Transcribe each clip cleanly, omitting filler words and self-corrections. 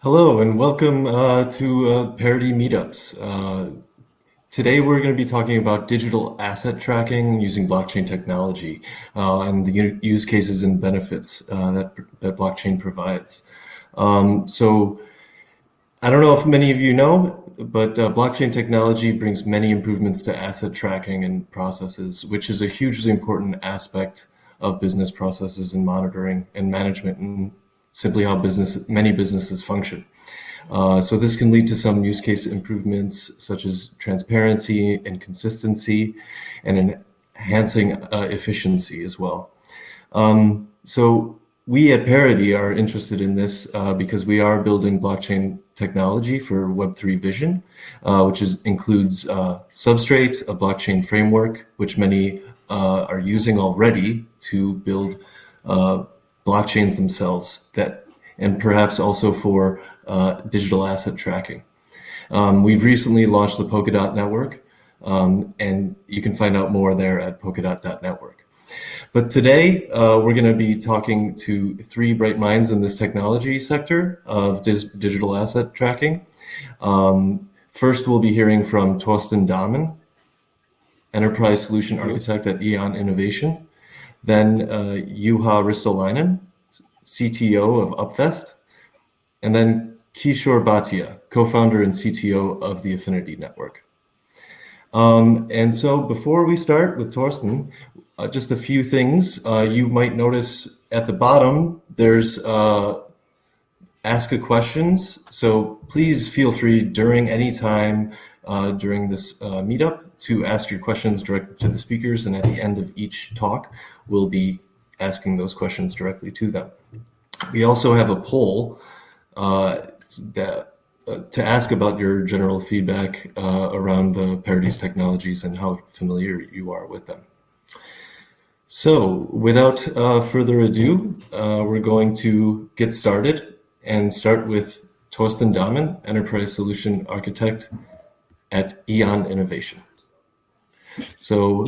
Hello and welcome to Parity Meetups. Today we're going to be talking about digital asset tracking using blockchain technology and the use cases and benefits that blockchain provides. So I don't know if many of you know, but blockchain technology brings many improvements to asset tracking and processes, which is a hugely important aspect of business processes and monitoring and management and simply how many businesses function. So this can lead to some use case improvements such as transparency and consistency and enhancing efficiency as well. So we at Parity are interested in this because we are building blockchain technology for Web3 vision, which includes Substrate, a blockchain framework, which many are using already to build blockchains themselves, and perhaps also for digital asset tracking. We've recently launched the Polkadot network, and you can find out more there at polkadot.network. But today, we're going to be talking to three bright minds in this technology sector of digital asset tracking. First, we'll be hearing from Torsten Dahmen, Enterprise Solution Architect at Eon Innovation. Then Juha Ristolainen, CTO of Upvest. And then Kishore Bhatia, co-founder and CTO of the Affinity network. And so before we start with Torsten, just a few things. You might notice at the bottom, there's ask a questions. So please feel free during any time during this meetup to ask your questions directly to the speakers. And at the end of each talk, we'll be asking those questions directly to them. We also have a poll to ask about your general feedback around the Parity's technologies and how familiar you are with them. So without further ado, we're going to get started and start with Torsten Dahmen, Enterprise Solution Architect at Eon Innovation. So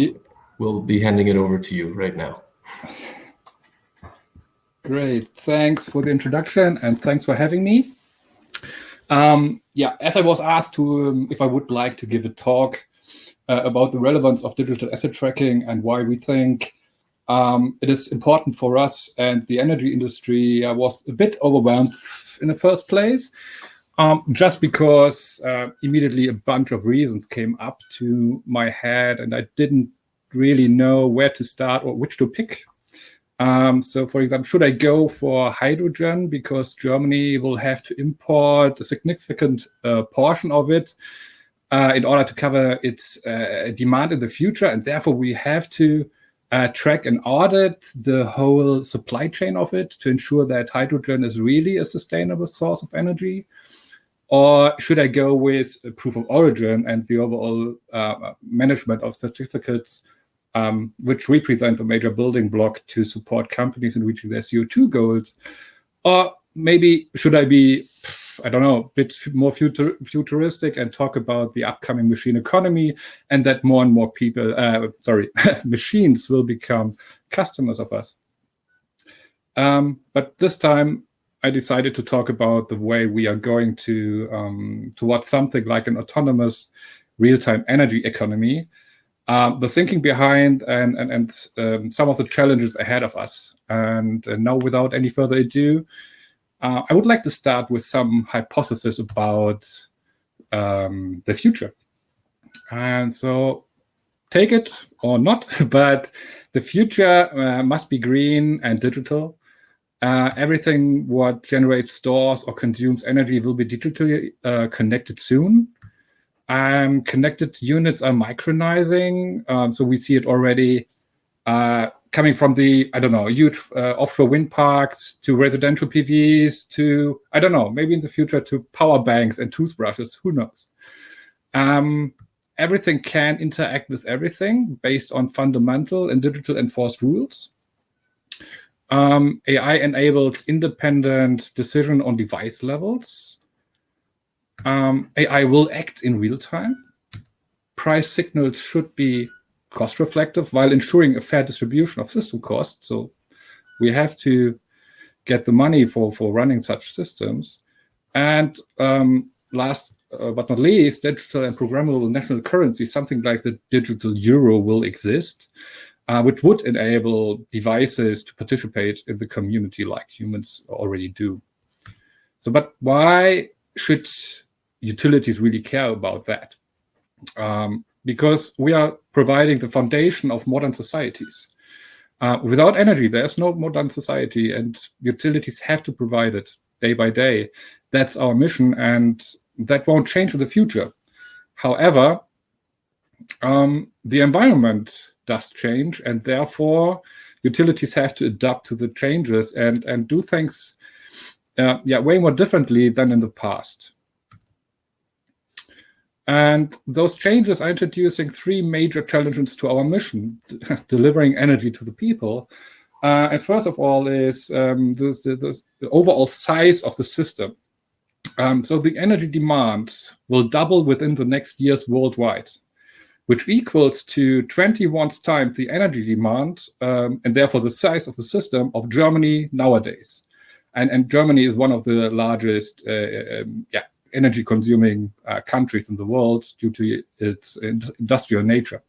we'll be handing it over to you right now. Great, thanks for the introduction and thanks for having me. As I was asked to, if I would like to give a talk about the relevance of digital asset tracking and why we think it is important for us and the energy industry, I was a bit overwhelmed in the first place, just because immediately a bunch of reasons came up to my head and I didn't really know where to start or which to pick. So, for example, should I go for hydrogen because Germany will have to import a significant portion of it in order to cover its demand in the future, and therefore we have to track and audit the whole supply chain of it to ensure that hydrogen is really a sustainable source of energy? Or should I go with a proof of origin and the overall management of certificates, which represent a major building block to support companies in reaching their CO2 goals? Or maybe should I be, I don't know, a bit more futuristic and talk about the upcoming machine economy and that more and more people, machines will become customers of us. But this time I decided to talk about the way we are going to towards something like an autonomous real-time energy economy. The thinking behind and some of the challenges ahead of us. And now, without any further ado, I would like to start with some hypothesis about the future. And so, take it or not, but the future must be green and digital. Everything what generates, stores, or consumes energy will be digitally connected soon. Connected units are micronizing, so we see it already coming from the, huge offshore wind parks to residential PVs to, maybe in the future to power banks and toothbrushes, who knows? Everything can interact with everything based on fundamental and digital enforced rules. AI enables independent decision on device levels. AI will act in real time. Price signals should be cost reflective while ensuring a fair distribution of system costs. So we have to get the money for running such systems. And last but not least, digital and programmable national currency, something like the digital euro, will exist, which would enable devices to participate in the community like humans already do. So, but why should utilities really care about that? Because we are providing the foundation of modern societies. Without energy, there's no modern society, and utilities have to provide it day by day. That's our mission, and that won't change in the future. However, the environment does change, and therefore utilities have to adapt to the changes and do things way more differently than in the past. And those changes are introducing three major challenges to our mission, delivering energy to the people. And first of all is the overall size of the system. So the energy demand will double within the next years worldwide, which equals to 21 times the energy demand, and therefore the size of the system of Germany nowadays. And Germany is one of the largest energy-consuming countries in the world due to its industrial nature.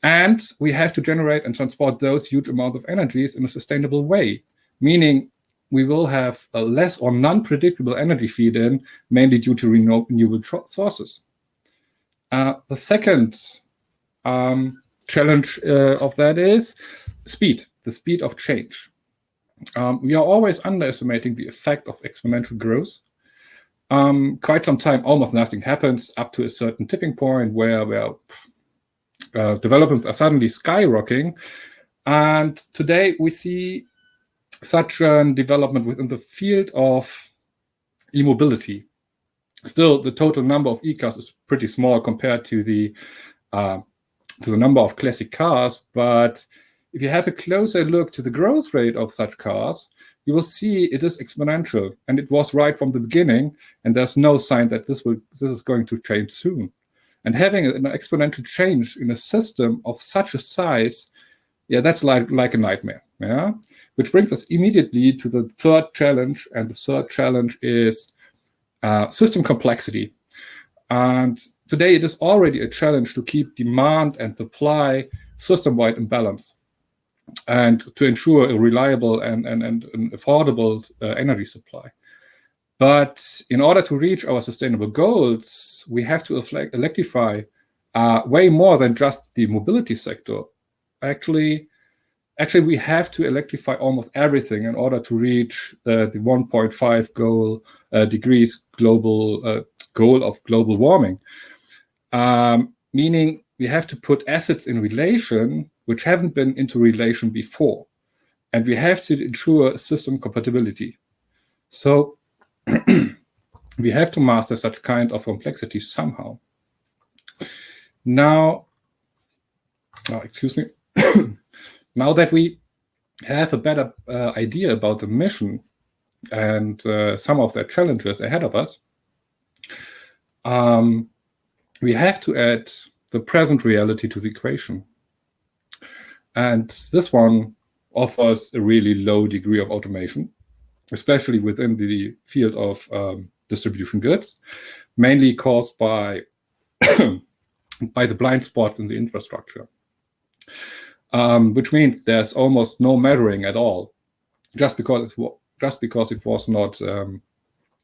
And we have to generate and transport those huge amounts of energies in a sustainable way, meaning we will have a less or non-predictable energy feed-in, mainly due to renewable sources. The second challenge of that is speed, the speed of change. We are always underestimating the effect of exponential growth. Quite some time, almost nothing happens up to a certain tipping point where developments are suddenly skyrocketing. And today we see such a development within the field of e-mobility. Still, the total number of e-cars is pretty small compared to the number of classic cars. But if you have a closer look to the growth rate of such cars, you will see it is exponential, and it was right from the beginning, and there's no sign that this is going to change soon. And having an exponential change in a system of such a size, that's like a nightmare. Which brings us immediately to the third challenge, and the third challenge is system complexity. And today it is already a challenge to keep demand and supply system-wide in balance, and to ensure a reliable and an affordable energy supply. But in order to reach our sustainable goals, we have to electrify way more than just the mobility sector. Actually, we have to electrify almost everything in order to reach the 1.5 degrees global goal of global warming. Meaning we have to put assets in relation which haven't been into relation before. And we have to ensure system compatibility. So we have to master such kind of complexity somehow. Now, now that we have a better idea about the mission and some of the challenges ahead of us, we have to add the present reality to the equation. And this one offers a really low degree of automation, especially within the field of distribution goods, mainly caused by by the blind spots in the infrastructure, which means there's almost no measuring at all, just because it was not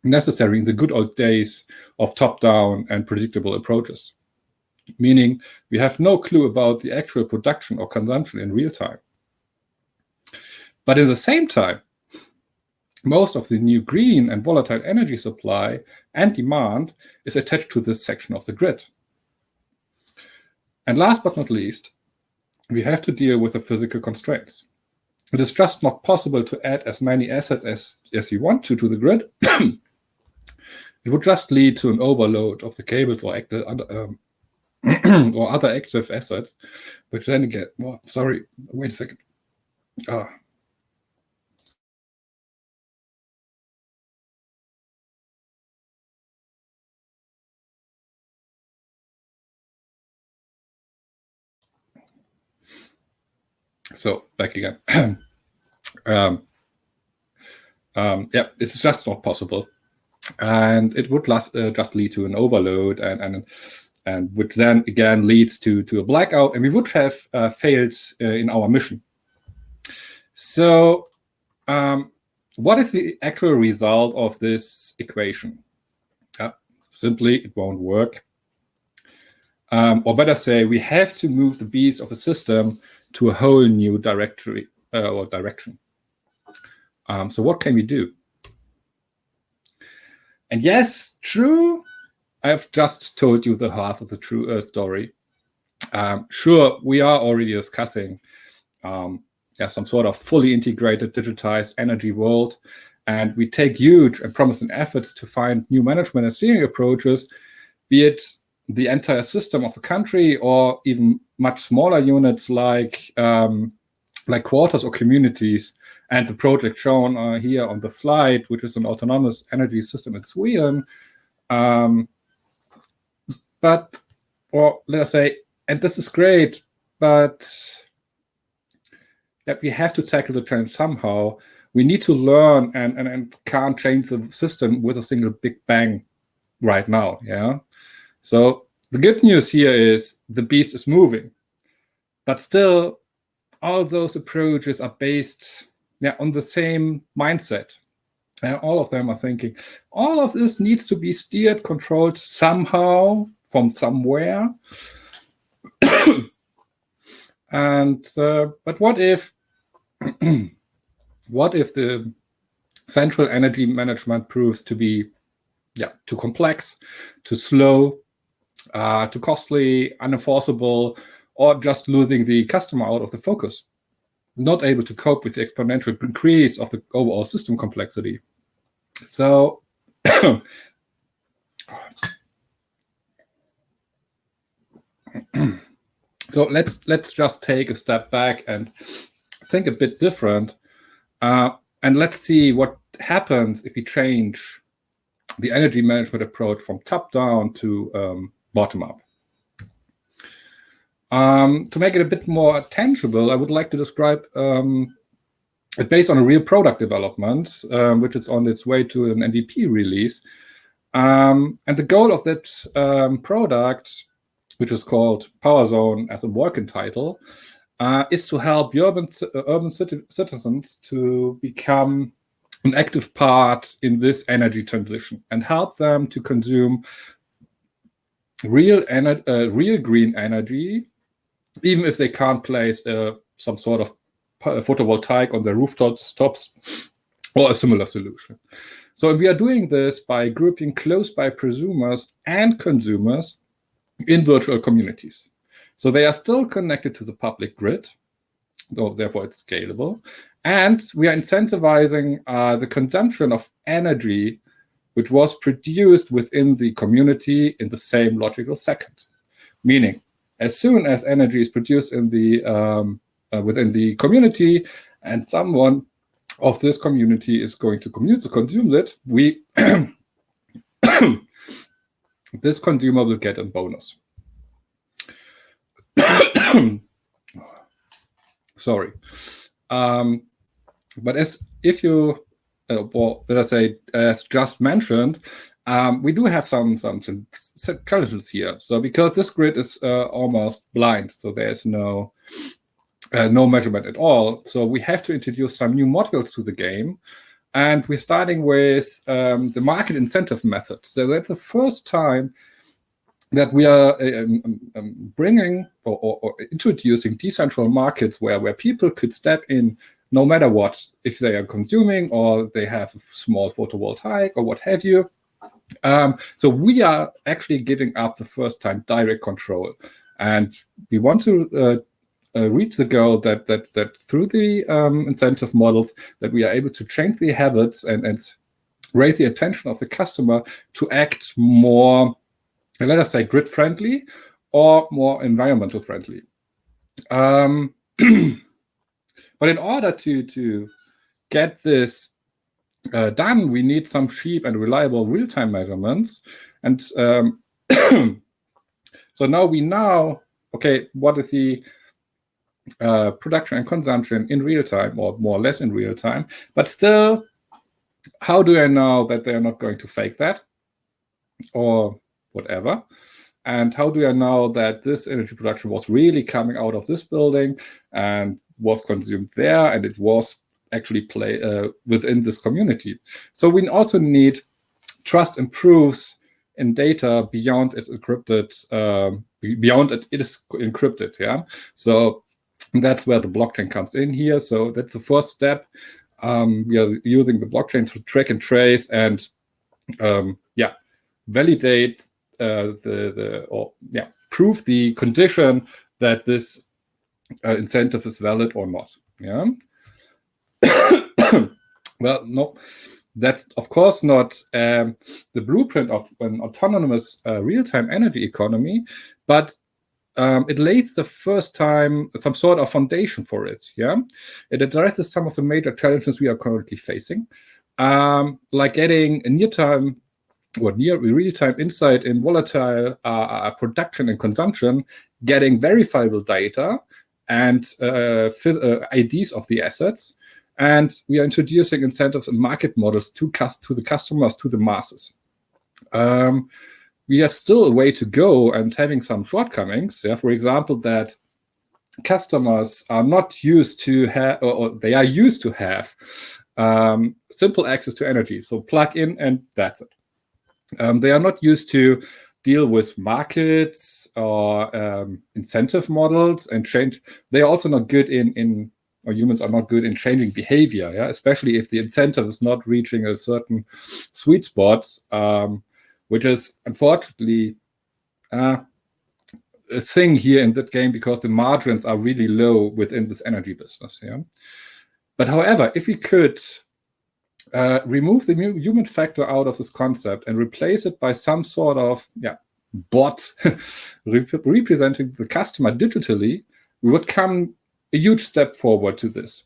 necessary in the good old days of top-down and predictable approaches. Meaning we have no clue about the actual production or consumption in real time. But at the same time, most of the new green and volatile energy supply and demand is attached to this section of the grid. And last but not least, we have to deal with the physical constraints. It is just not possible to add as many assets as you want to the grid. It would just lead to an overload of the cables or or other active assets, which then again, wait a second. So back again. It's just not possible and it would just lead to an overload, and which then again leads to a blackout, and we would have failed in our mission. So what is the actual result of this equation? Simply, it won't work. Or better say, we have to move the beast of a system to a whole new directory or direction. So what can we do? And yes, true, I've just told you the half of the true story. Sure, we are already discussing some sort of fully integrated, digitized energy world, and we take huge and promising efforts to find new management and steering approaches, be it the entire system of a country or even much smaller units like quarters or communities. And the project shown here on the slide, which is an autonomous energy system in Sweden, but, or let us say, and this is great, but that we have to tackle the challenge somehow. We need to learn and can't change the system with a single big bang right now. Yeah. So the good news here is the beast is moving, but still all those approaches are based on the same mindset. All of them are thinking, all of this needs to be steered, controlled somehow from somewhere. And but what if the central energy management proves to be too complex, too slow, too costly, unenforceable, or just losing the customer out of the focus, not able to cope with the exponential increase of the overall system complexity. So so let's just take a step back and think a bit different, and let's see what happens if we change the energy management approach from top down to bottom up. To make it a bit more tangible, I would like to describe it based on a real product development, which is on its way to an MVP release. And the goal of that product, which is called PowerZone as a working title, is to help urban citizens to become an active part in this energy transition and help them to consume real green energy, even if they can't place some sort of photovoltaic on their rooftops or a similar solution. So we are doing this by grouping close-by prosumers and consumers in virtual communities. So they are still connected to the public grid, though therefore it's scalable. And we are incentivizing the consumption of energy which was produced within the community in the same logical second. Meaning, as soon as energy is produced in the within the community and someone of this community is going to consume it, we this consumer will get a bonus. Sorry. But as just mentioned, we do have some challenges here. So because this grid is almost blind, so there's no measurement at all. So we have to introduce some new modules to the game. And we're starting with the market incentive method. So that's the first time that we are bringing or introducing decentralized markets where people could step in no matter what, if they are consuming or they have a small photovoltaic or what have you. So we are actually giving up the first time direct control. And we want to reach the goal that through the incentive models that we are able to change the habits and raise the attention of the customer to act more, let us say, grid friendly or more environmental friendly. But in order to get this done, we need some cheap and reliable real-time measurements. And so now we know, okay, what is the production and consumption in real time, or more or less in real time, but still How do I know that they're not going to fake that or whatever? And how do I know that this energy production was really coming out of this building and was consumed there, and it was actually within this community? So we also need trust and proofs in data beyond it's encrypted, beyond it is encrypted. Yeah. So that's where the blockchain comes in here. So that's the first step. We are using the blockchain to track and trace and validate prove the condition that this incentive is valid or not. Yeah. Well, no, that's of course not the blueprint of an autonomous real-time energy economy, but it lays the first time some sort of foundation for it. Yeah, it addresses some of the major challenges we are currently facing, like getting a near real-time insight in volatile production and consumption, getting verifiable data and IDs of the assets. And we are introducing incentives and market models to the customers, to the masses. We have still a way to go and having some shortcomings. Yeah? For example, that customers are not used to have, or they are used to have simple access to energy. So plug in and that's it. They are not used to deal with markets or incentive models and change. They are also not good or humans are not good in changing behavior, yeah? Especially if the incentive is not reaching a certain sweet spot, which is unfortunately a thing here in that game because the margins are really low within this energy business. Yeah. But however, if we could remove the human factor out of this concept and replace it by some sort of bot representing the customer digitally, we would come a huge step forward to this.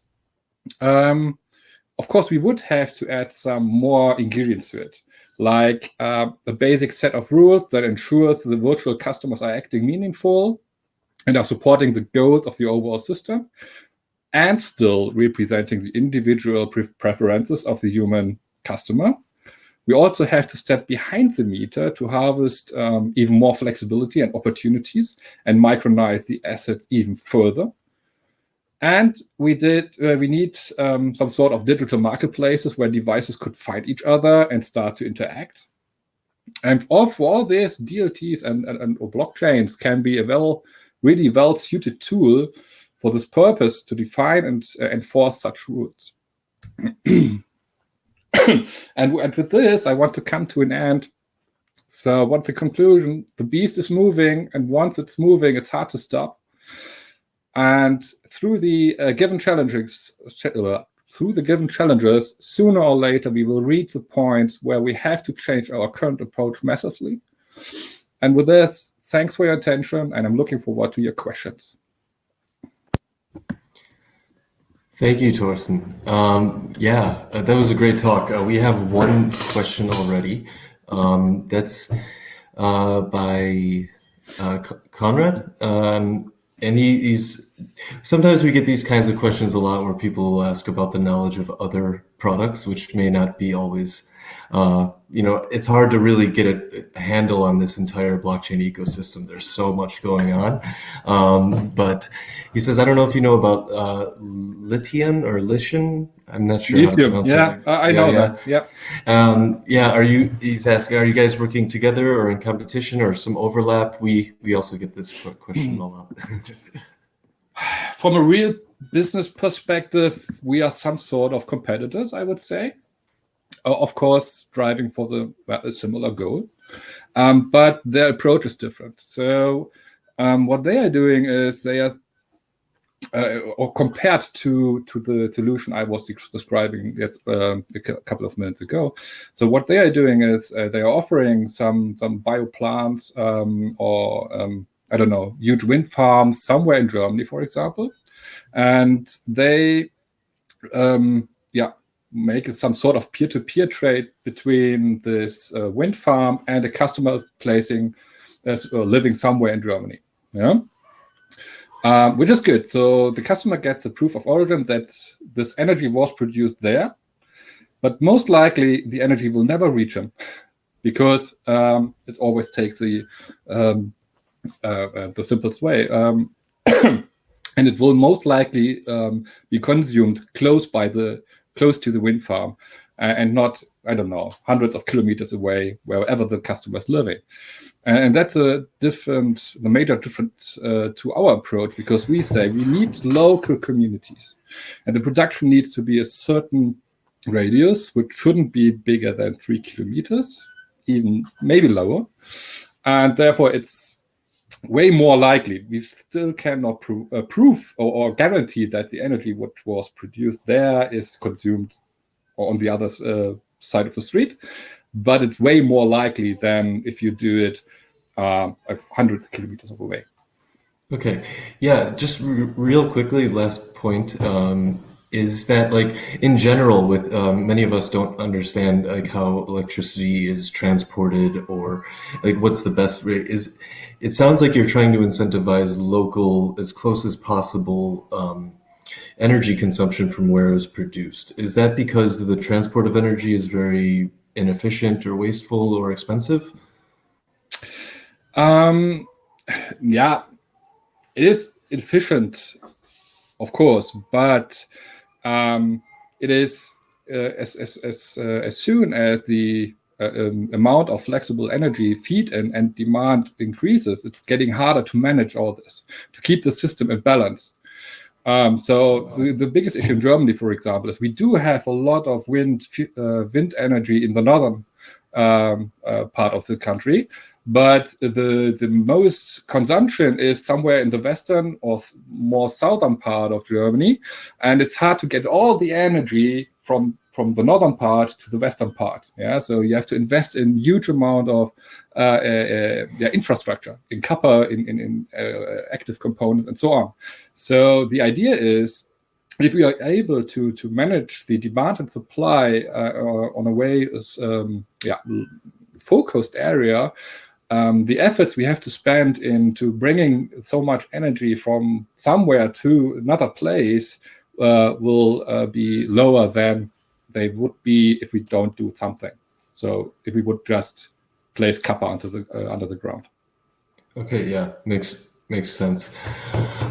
Of course, we would have to add some more ingredients to it, like a basic set of rules that ensures the virtual customers are acting meaningful and are supporting the goals of the overall system, and still representing the individual preferences of the human customer. We also have to step behind the meter to harvest even more flexibility and opportunities and micronize the assets even further. And we need some sort of digital marketplaces where devices could find each other and start to interact. And for all this, DLTs and blockchains can be a really well-suited tool for this purpose to define and enforce such rules. and with this, I want to come to an end. So what's the conclusion? The beast is moving, and once it's moving, it's hard to stop. And through the given challenges, sooner or later, we will reach the point where we have to change our current approach massively. And with this, thanks for your attention, and I'm looking forward to your questions. Thank you, Torsten. That was a great talk. We have one question already. That's by Conrad. And he's sometimes we get these kinds of questions a lot where people will ask about the knowledge of other products, which may not be always, it's hard to really get a handle on this entire blockchain ecosystem. There's so much going on. But he says, I don't know if you know about lithium or lithium. I'm not sure how to pronounce it. I know that. Yeah. He's asking, are you guys working together or in competition or some overlap? We also get this question a lot. From a real business perspective, we are some sort of competitors, I would say. Of course, striving for a similar goal. But their approach is different. So what they are doing is they are or compared to the solution I was describing a couple of minutes ago. So what they are doing is they are offering some bioplants or I don't know, huge wind farms somewhere in Germany, for example, and they make some sort of peer-to-peer trade between this wind farm and a customer living somewhere in Germany. Yeah. Which is good. So the customer gets a proof of origin that this energy was produced there. But most likely, the energy will never reach them because it always takes the simplest way. And it will most likely be consumed close to the wind farm and not, I don't know, hundreds of kilometers away, wherever the customer is living. And that's the major difference to our approach, because we say we need local communities, and the production needs to be a certain radius, which shouldn't be bigger than 3 kilometers, even maybe lower. And therefore, it's way more likely. We still cannot prove or guarantee that the energy which was produced there is consumed on the other side of the street, but it's way more likely than if you do it hundreds of kilometers away. Okay, yeah, just real quickly, last point, is that like in general with many of us don't understand like how electricity is transported, or like what's the best rate. It sounds like you're trying to incentivize local, as close as possible, energy consumption from where it was produced. Is that because the transport of energy is very inefficient or wasteful or expensive? Yeah, it is efficient, of course, but it is as soon as the amount of flexible energy feed and demand increases, it's getting harder to manage all this, to keep the system in balance. So the biggest issue in Germany, for example, is we do have a lot of wind energy in the northern part of the country, but the most consumption is somewhere in the western or more southern part of Germany, and it's hard to get all the energy from the northern part to the western part. Yeah, so you have to invest in huge amount of infrastructure, in copper, in active components, and so on. So the idea is, if we are able to manage the demand and supply on a way focused area, the efforts we have to spend into bringing so much energy from somewhere to another place will be lower than they would be if we don't do something. So if we would just place copper under the ground. Okay, yeah, makes sense.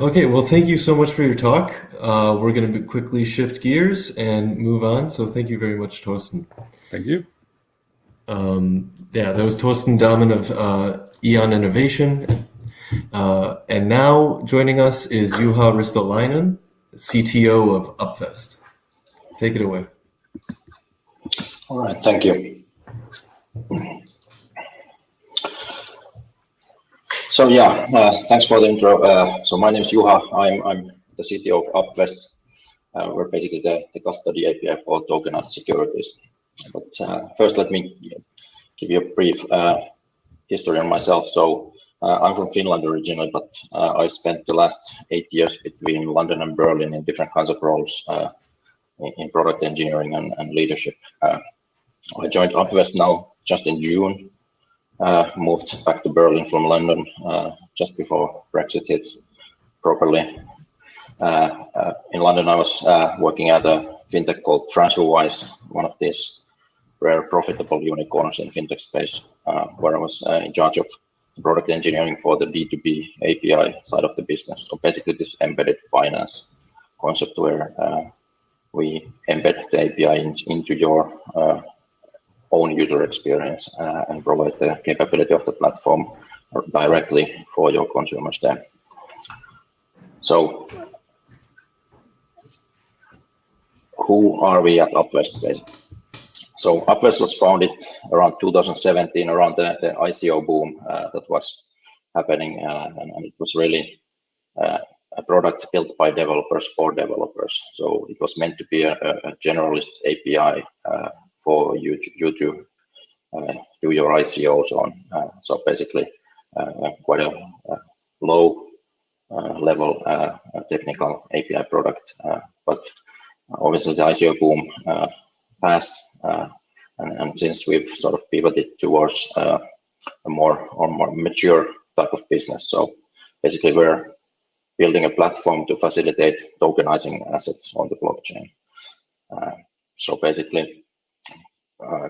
Okay, well, thank you so much for your talk. We're going to quickly shift gears and move on. So thank you very much, Torsten. Thank you. Yeah, that was Torsten Dahmen of Eon Innovation. And now joining us is Juha Ristolainen, CTO of Upvest. Take it away. All right, thank you. So yeah, thanks for the intro. So my name is Juha. I'm the CTO of Upvest. We're basically the custody API for tokenized securities. But first, let me give you a brief history on myself. So I'm from Finland originally, but I spent the last 8 years between London and Berlin in different kinds of roles in product engineering and leadership. I joined Upvest now just in June. Moved back to Berlin from London just before Brexit hit properly. In London, I was working at a fintech called TransferWise, one of these rare profitable unicorns in fintech space, where I was in charge of product engineering for the B2B API side of the business. So basically this embedded finance concept where we embed the API into your own user experience and provide the capability of the platform directly for your consumers there. So who are we at Upvest? So Upvest was founded around 2017, around the ICO boom that was happening, and it was really a product built by developers for developers. So it was meant to be a generalist API for you to do your ICOs on. So basically quite a low level technical API product. But obviously the ICO boom passed, and since we've sort of pivoted towards a more mature type of business. So basically we're building a platform to facilitate tokenizing assets on the blockchain. So basically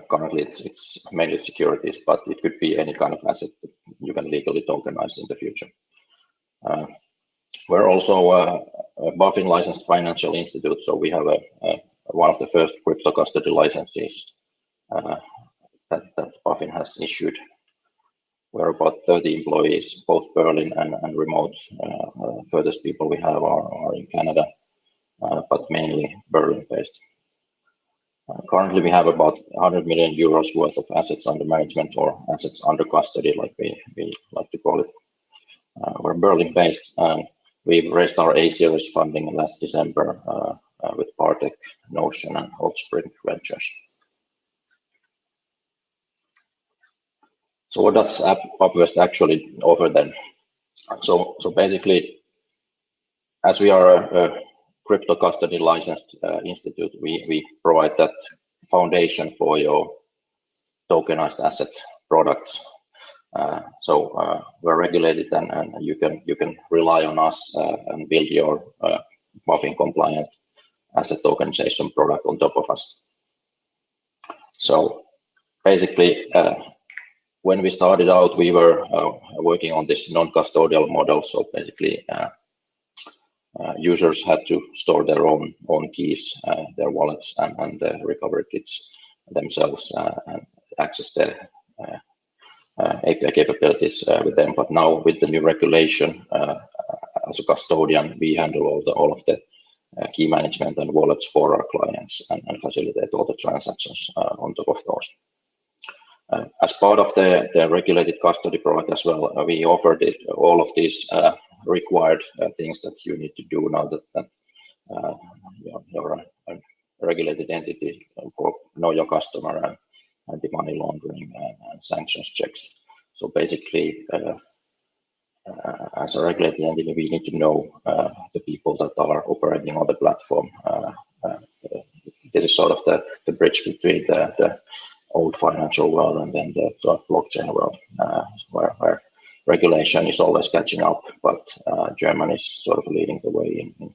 Currently, it's mainly securities, but it could be any kind of asset that you can legally tokenize in the future. We're also a BaFin licensed financial institute, so we have one of the first crypto custody licenses that BaFin has issued. We're about 30 employees, both Berlin and remote. Furthest people we have are in Canada, but mainly Berlin-based. Currently, we have about 100 million euros worth of assets under management, or assets under custody, like we like to call it. We're Berlin-based, and we've raised our A series funding last December with Partech, Notion, and Spring Ventures. So what does Upvest actually offer then? So basically, as we are a crypto custody licensed institute, we provide that foundation for your tokenized asset products. We're regulated, and you can rely on us and build your BaFin compliant asset tokenization product on top of us. So basically, when we started out, we were working on this non-custodial model. So basically, users had to store their own keys, their wallets, and the recovery kits themselves, and access their API capabilities with them. But now, with the new regulation, as a custodian, we handle all of the key management and wallets for our clients, and facilitate all the transactions on top of those. As part of the regulated custody product as well, we offered all of these required things that you need to do now that you're a regulated entity, for know your customer and anti-money laundering and sanctions checks. So basically, as a regulated entity, we need to know the people that are operating on the platform. This is sort of the bridge between the old financial world and then the sort of blockchain world, where regulation is always catching up, but Germany is sort of leading the way in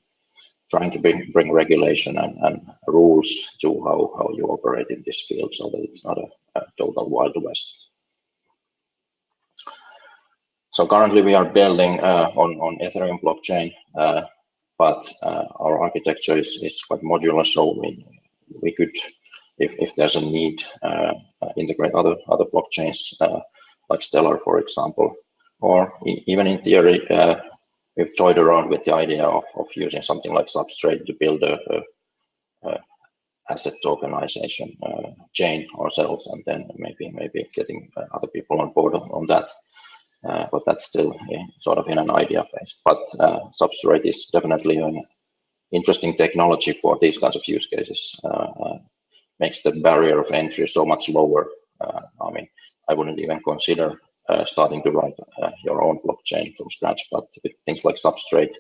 trying to bring regulation and rules to how you operate in this field, so that it's not a total Wild West. So currently we are building on Ethereum blockchain, but our architecture is quite modular, so we could, if there's a need, integrate other blockchains like Stellar, for example, or even in theory, we've toyed around with the idea of using something like Substrate to build a asset tokenization chain ourselves, and then maybe getting other people on board on that. But that's still sort of in an idea phase. But Substrate is definitely an interesting technology for these kinds of use cases. Makes the barrier of entry so much lower. I mean, I wouldn't even consider starting to write your own blockchain from scratch, but with things like Substrate,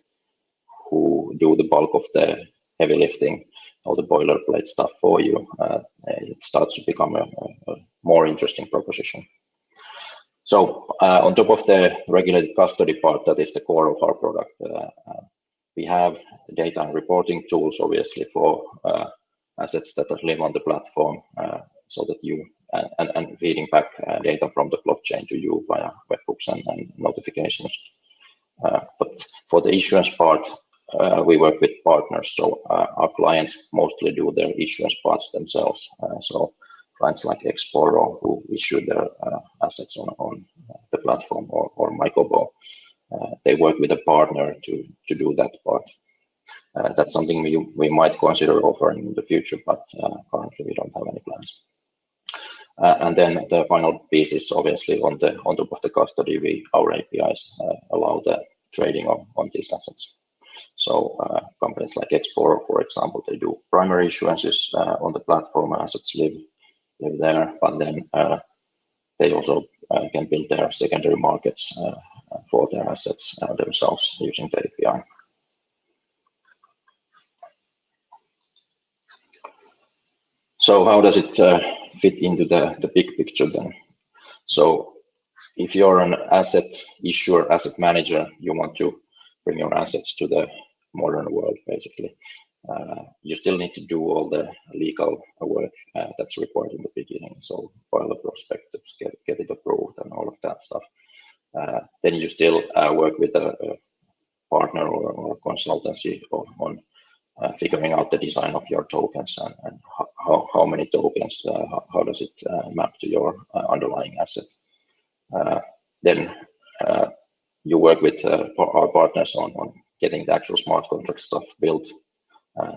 who do the bulk of the heavy lifting, all the boilerplate stuff for you, it starts to become a more interesting proposition. So on top of the regulated custody part, that is the core of our product, we have data and reporting tools, obviously, for assets that live on the platform, so that you and feeding back data from the blockchain to you via webhooks and notifications. But for the issuance part, we work with partners, so our clients mostly do their issuance parts themselves. So clients like Exporo, who issue their assets on the platform, or Mycobo, they work with a partner to do that part. That's something we might consider offering in the future, but currently we don't have any plans. And then the final piece is obviously on top of the custody, our APIs allow the trading on these assets. So companies like Exporo, for example, they do primary issuances on the platform, assets live there, but then they also can build their secondary markets for their assets themselves using the API. So how does it fit into the big picture then? So if you're an asset issuer, asset manager, you want to bring your assets to the modern world, basically. you still need to do all the legal work that's required in the beginning. So file a prospectus, get it approved, and all of that stuff. Then you still work with a partner or a consultancy on figuring out the design of your tokens and how many tokens, how does it map to your underlying asset. Then you work with our partners on getting the actual smart contract stuff built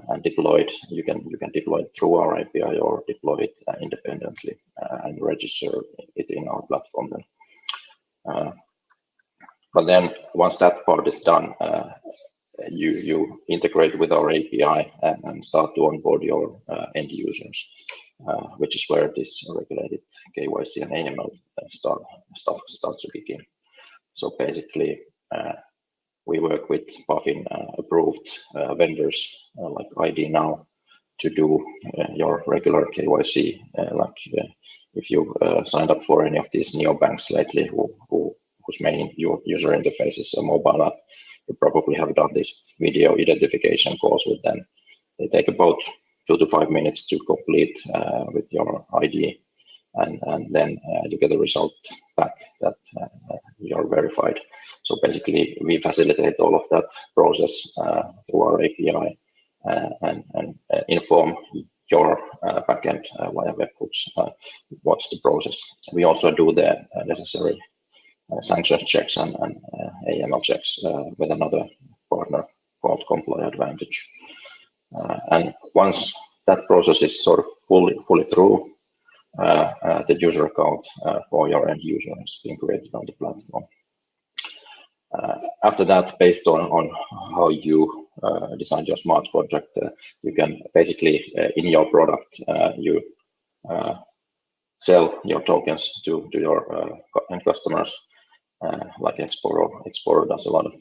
and deployed. You can deploy it through our API or deploy it independently and register it in our platform then. But then once that part is done, you integrate with our API and start to onboard your end users, which is where this regulated KYC and AML stuff starts to kick in. So basically, we work with Puffin approved vendors like ID Now to do your regular KYC. If you signed up for any of these neobanks lately, whose main user interface is a mobile app, you probably have done these video identification calls with them. They take about 2 to 5 minutes to complete with your ID, and then you get a result back that you're verified. So basically, we facilitate all of that process through our API and inform your backend via webhooks what's the process. We also do the necessary sanctions checks and AML checks with another partner called Comply Advantage. And once that process is sort of fully through, the user account for your end user is being created on the platform. After that, based on how you design your smart contract, you can basically, in your product, you sell your tokens to your end customers, like Exporo. Exporo does a lot of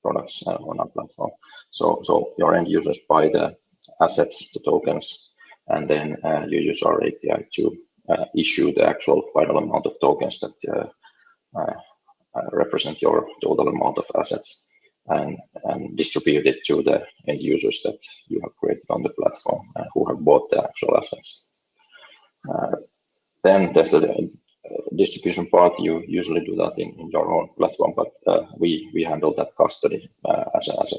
products on our platform. So your end users buy the assets, the tokens, and then you use our API to issue the actual final amount of tokens that represent your total amount of assets and distribute it to the end users that you have created on the platform who have bought the actual assets. Then there's the distribution part. You usually do that in your own platform, but we handle that custody as a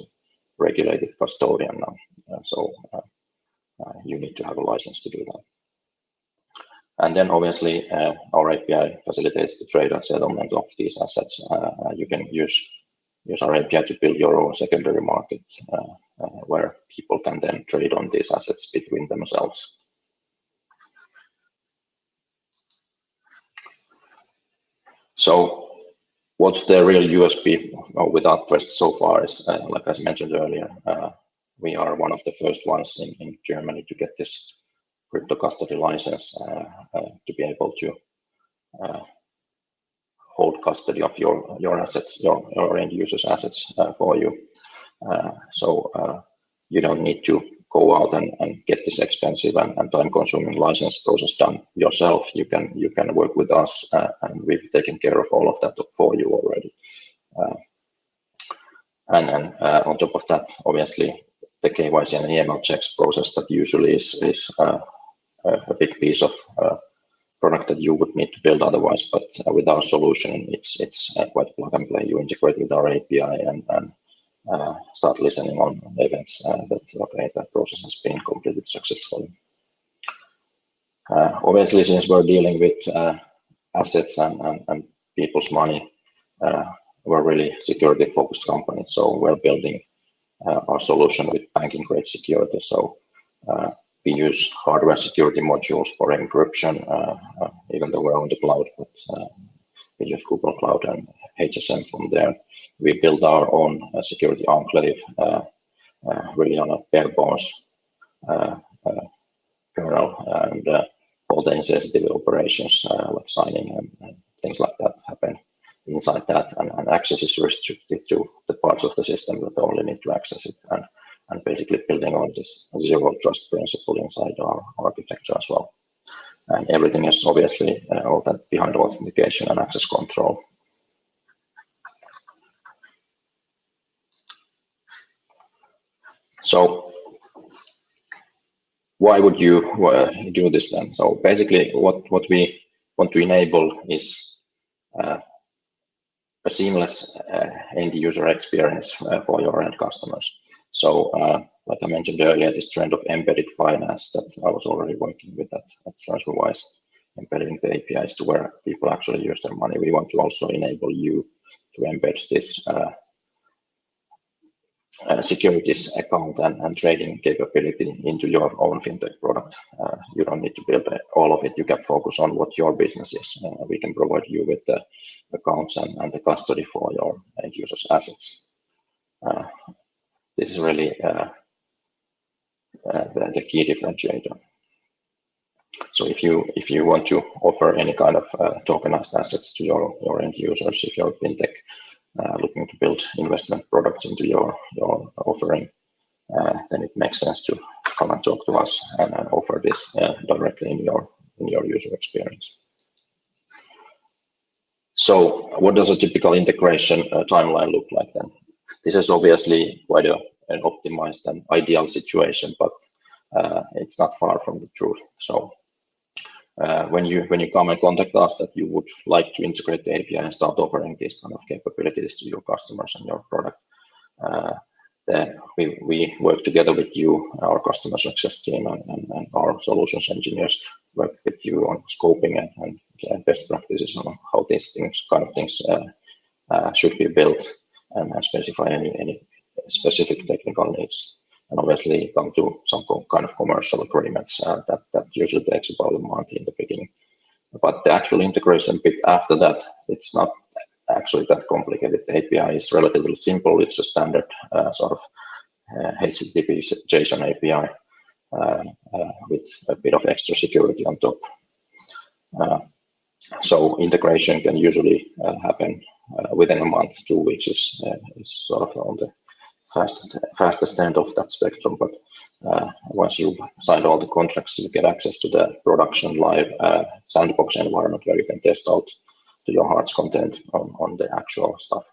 regulated custodian now. So you need to have a license to do that. And then obviously our API facilitates the trade and settlement of these assets. You can use our API to build your own secondary market where people can then trade on these assets between themselves. So what's the real USP with Upvest so far is, like I mentioned earlier, we are one of the first ones in Germany to get this crypto custody license to be able to hold custody of your assets, your end users' assets for you. So you don't need to go out and get this expensive and time-consuming license process done yourself. You can work with us, and we've taken care of all of that for you already. And on top of that, obviously, the KYC and AML checks process that usually is a big piece of product that you would need to build otherwise. But with our solution, it's quite plug and play. You integrate with our API and start listening on events that process has been completed successfully. Obviously, since we're dealing with assets and people's money, we're really security-focused company. So we're building our solution with banking-grade security. So we use hardware security modules for encryption, even though we're on the cloud, but we use Google Cloud and HSM from there. We build our own security enclave, really on a bare bones kernel, and all the insensitive operations like signing and things like that happen inside that, and access is restricted to the parts of the system that only need to access it, and basically building on this zero trust principle inside our architecture as well. And everything is obviously all that behind authentication and access control. So why would you do this then? So basically, what we want to enable is a seamless end user experience for your end customers. So like I mentioned earlier, this trend of embedded finance that I was already working with at TransferWise, embedding the APIs to where people actually use their money. We want to also enable you to embed this securities account and trading capability into your own fintech product. You don't need to build all of it. You can focus on what your business is. We can provide you with the accounts and the custody for your end users' assets. This is really the key differentiator. So if you want to offer any kind of tokenized assets to your end users, if you're a fintech looking to build investment products into your offering, then it makes sense to come and talk to us and offer this directly in your user experience. So what does a typical integration timeline look like then? This is obviously quite an optimized and ideal situation, but it's not far from the truth. So when you come and contact us that you would like to integrate the API and start offering these kind of capabilities to your customers and your product, then we work together with you, our customer success team, and our solutions engineers work with you on scoping and best practices on how these kind of things should be built and specify any specific technical needs. And obviously come to some kind of commercial agreements that usually takes about a month in the beginning. But the actual integration bit after that, it's not actually that complicated. The API is relatively simple. It's a standard sort of HTTP JSON API with a bit of extra security on top. So integration can usually happen within a month. 2 weeks is sort of on the fastest end of that spectrum, but once you've signed all the contracts, you get access to the production live sandbox environment where you can test out to your heart's content on the actual stuff.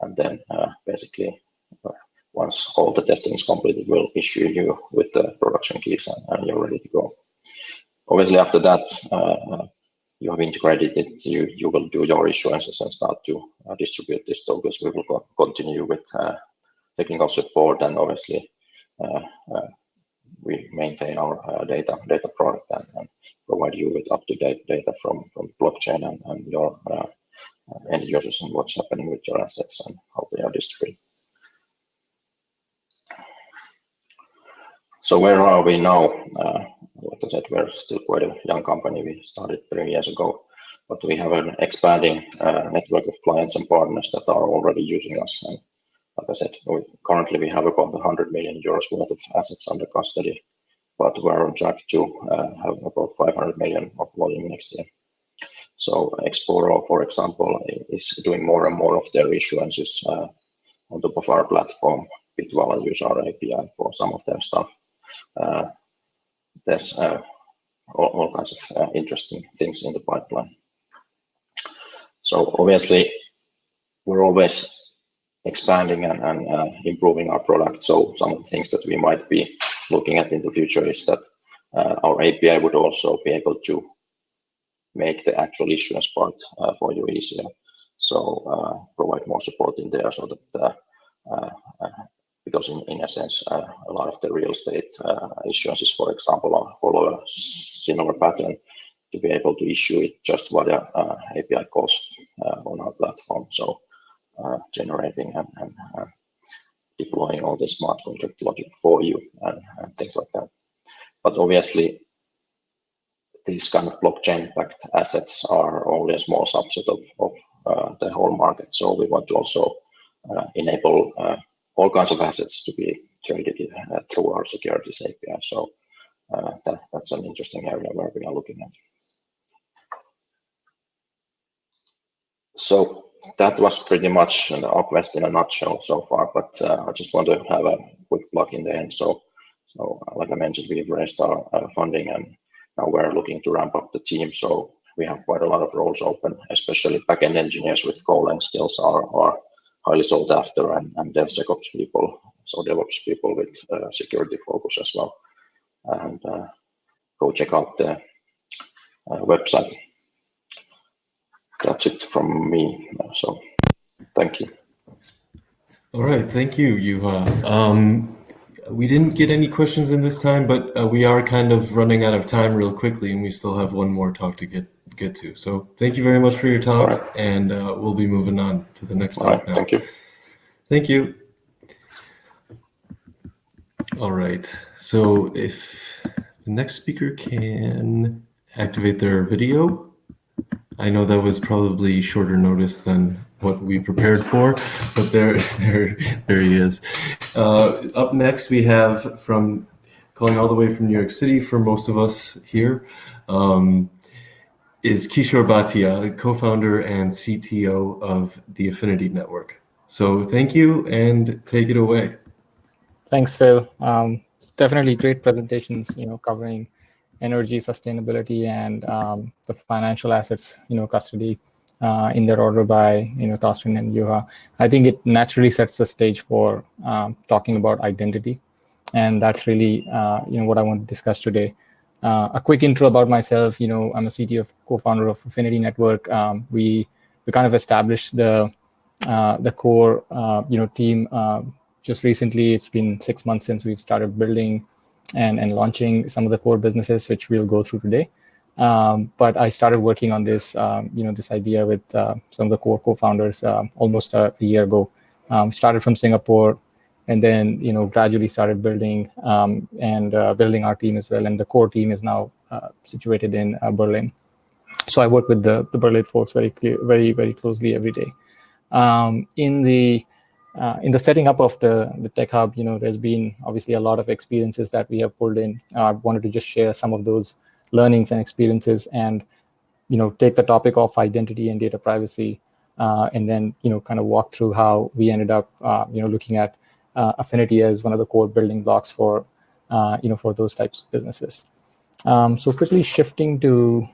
And then basically, once all the testing is completed, we'll issue you with the production keys and you're ready to go. Obviously, after that, you have integrated it, you will do your issuances and start to distribute these tokens. We will continue with technical support, and obviously we maintain our data product and provide you with up-to-date data from blockchain and your end users and what's happening with your assets and how they are distributed. So where are we now? Like I said, we're still quite a young company. We started 3 years ago, but we have an expanding network of clients and partners that are already using us. And like I said, currently we have about 100 million euros worth of assets under custody, but we're on track to have about 500 million of volume next year. So Exporo, for example, is doing more and more of their issuances on top of our platform. Bitwala use our API for some of their stuff. There's all kinds of interesting things in the pipeline. So obviously, we're always expanding and improving our product. So some of the things that we might be looking at in the future is that our API would also be able to make the actual issuance part for you easier. So provide more support in there so that because in a sense, a lot of the real estate issuances, for example, follow a similar pattern to be able to issue it just via API calls on our platform. So generating and deploying all the smart contract logic for you and things like that. But obviously, these kind of blockchain-backed assets are only a small subset of the whole market. So we want to also enable all kinds of assets to be traded through our securities API. So that's an interesting area where we are looking at. So that was pretty much the Upvest in a nutshell so far, but I just want to have a quick plug in the end. So like I mentioned, we've raised our funding and now we're looking to ramp up the team. So we have quite a lot of roles open, especially backend engineers with Golang skills are highly sought after, and DevSecOps people, so DevOps people with security focus as well. and go check out the website. That's it from me. So thank you. All right, thank you, Juha. We didn't get any questions in this time, but we are kind of running out of time real quickly, and we still have one more talk to get to. So thank you very much for your talk, All right. and we'll be moving on to the next All talk right, now. thank you. Thank you. All right, so if the next speaker can activate their video. I know that was probably shorter notice than what we prepared for, but there he is. Up next, we have calling all the way from New York City for most of us here, is Kishore Bhatia, co-founder and CTO of the Affinity Network. So thank you, and take it away. Thanks, Phil. Definitely great presentations, covering energy sustainability and the financial assets, custody in their order by, Thorsten and Juha. I think it naturally sets the stage for talking about identity. And that's really, what I want to discuss today. A quick intro about myself. I'm a CTO, co-founder of Affinity Network. We kind of established the core, team just recently. It's been 6 months since we've started building and launching some of the core businesses, which we'll go through today. But I started working on this, this idea with some of the core co-founders almost a year ago. Started from Singapore, and then gradually started building and building our team as well. And the core team is now situated in Berlin. So I work with the Berlin folks very closely every day. In the setting up of the Tech Hub, there's been obviously a lot of experiences that we have pulled in. I wanted to just share some of those learnings and experiences, and take the topic of identity and data privacy, and then kind of walk through how we ended up looking at Affinity as one of the core building blocks for for those types of businesses. So quickly shifting to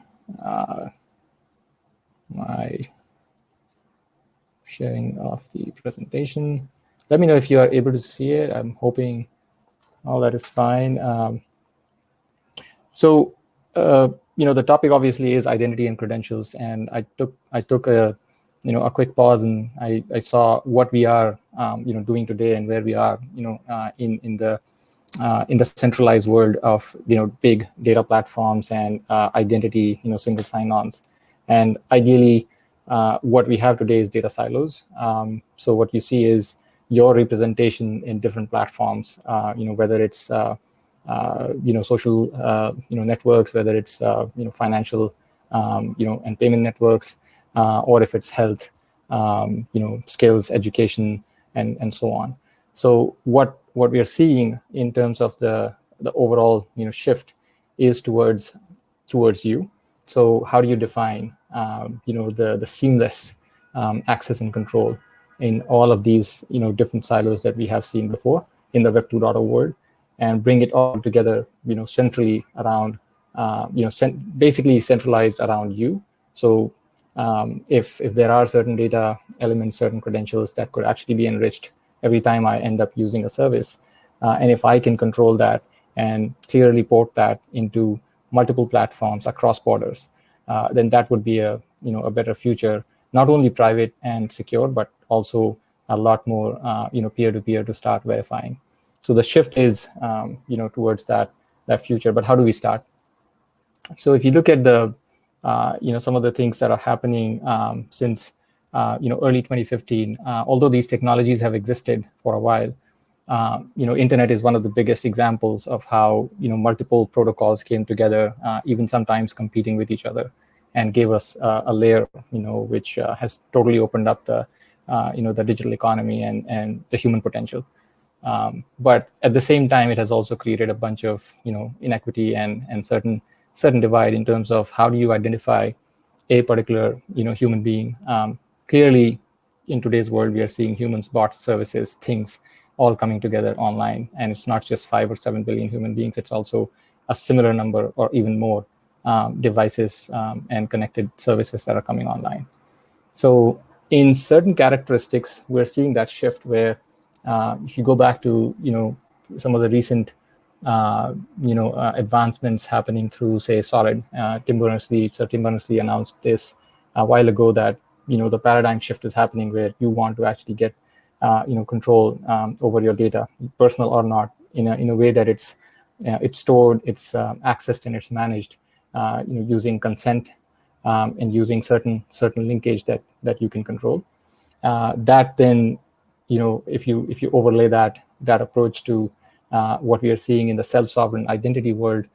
my sharing of the presentation. Let me know if you are able to see it. I'm hoping all that is fine. The topic obviously is identity and credentials, and I took a quick pause, and I saw what we are doing today and where we are in the centralized world of big data platforms and identity single sign-ons, and ideally what we have today is data silos. So what you see is your representation in different platforms, whether it's social networks, whether it's financial and payment networks, or if it's health, skills, education, and so on. So what we are seeing in terms of the overall shift is towards you. So how do you define the seamless access and control in all of these different silos that we have seen before in the Web 2.0 world, and bring it all together centrally around basically centralized around you. So if there are certain data elements, certain credentials that could actually be enriched every time I end up using a service, and if I can control that and clearly port that into multiple platforms across borders, then that would be a better future, not only private and secure, but also a lot more peer-to-peer to start verifying. So the shift is towards that future. But how do we start? So if you look at the some of the things that are happening since early 2015, although these technologies have existed for a while, internet is one of the biggest examples of how multiple protocols came together, even sometimes competing with each other, and gave us a layer which has totally opened up the the digital economy and the human potential. But at the same time, it has also created a bunch of inequity and certain divide in terms of how do you identify a particular human being. Clearly, in today's world, we are seeing humans, bots, services, things all coming together online, and it's not just 5 or 7 billion human beings. It's also a similar number or even more devices and connected services that are coming online. So in certain characteristics, we're seeing that shift where if you go back to some of the recent advancements happening through, say, Solid. Tim Berners-Lee announced this a while ago that the paradigm shift is happening where you want to actually get control over your data, personal or not, in a way that it's stored, it's accessed, and it's managed using consent and using certain linkage that you can control. That then, if you overlay that approach to what we are seeing in the self-sovereign identity world,